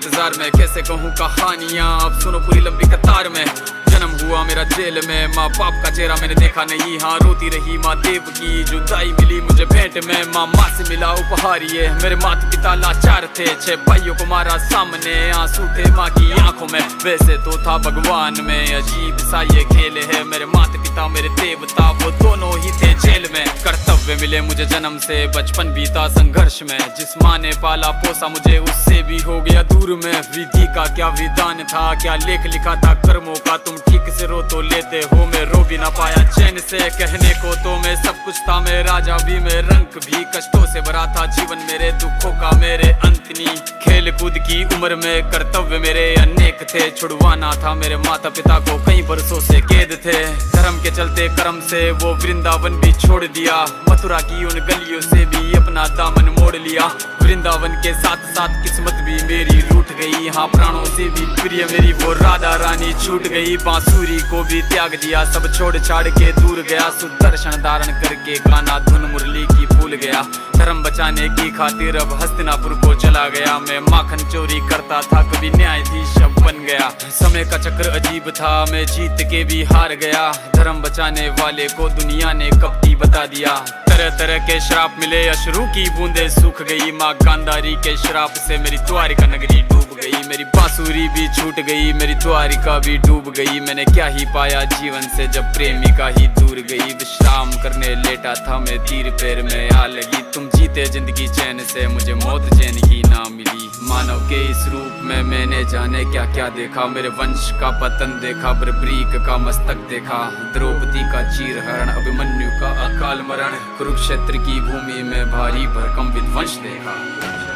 इंतजार में, कैसे कहूँ कहानियाँ अब सुनो पूरी लंबी कतार में। जन्म हुआ मेरा जेल में, माँ बाप का चेहरा मैंने देखा नहीं। हाँ रोती रही माँ देव की, जुदाई मिली मुझे भेंट में। माँ से मिला उपहार ये, मेरे माता पिता लाचार थे। 6 भाइयों को मारा सामने, आंसू थे माँ की आंखों में। वैसे तो था भगवान में, अजीब सा ये खेल है। मेरे माता पिता मेरे देवता, वो दोनों ही थे जेल में। कर्तव्य मिले मुझे जन्म से, बचपन बीता संघर्ष में। जिस माँ ने पाला पोसा मुझे, उससे भी हो गया दूर में। विधि का क्या विधान था, क्या लेख लिखा था कर्मों का। तुम ठीक से रो तो लेते हो, मैं रो भी ना पाया चैन से। कहने को तो मैं सब कुछ था, मैं राजा भी, मैं रंक भी। कष्टों से भरा था जीवन मेरे, दुखों का मेरे अंत नहीं। खेल कूद की उम्र में कर्तव्य मेरे अनेक थे। छुड़वाना था मेरे माता पिता को, कई बरसों से कैद थे। धर्म के चलते कर्म से वो वृंदावन भी छोड़ दिया। मथुरा की उन गलियों से भी अपना दामन मोड़ लिया। वृंदावन के साथ साथ किस्मत भी मेरी रूठ गई। हाँ प्राणों से भी प्रिय मेरी वो राधा रानी छूट गई। बांसुरी को भी त्याग दिया, सब छोड़ छाड़ के दूर गया। सुदर्शन धारण करके गाना धुन मुरली की भूल गया। धर्म बचाने की खातिर अब हस्तिनापुर को चला गया। मैं माखन चोरी करता था, कभी न्यायाधीश अब बन गया। समय का चक्र अजीब था, मैं जीत के भी हार गया। धर्म बचाने वाले को दुनिया ने कपटी बता दिया। तरह तरह के श्राप मिले, अश्रु की बूंदे सूख गई। माँ गांधारी के श्राप से मेरी द्वारिका नगरी डूब गई। मेरी बांसुरी भी छूट गई, मेरी द्वारिका भी डूब गई। मैंने क्या ही पाया जीवन से जब प्रेमिका ही दूर गई। विश्राम करने लेटा था मैं, तीर पैर में आ लगी। तुम जीते जिंदगी चैन से, मुझे मौत चैन ही ना मिली। मानव के इस रूप में मैंने जाने क्या क्या देखा। मेरे वंश का पतन देखा, बर्बरीक का मस्तक देखा। द्रौपदी का चीरहरण, अभिमन्यु का अकाल मरण। कुरुक्षेत्र की भूमि में भारी भरकम विध्वंस देखा।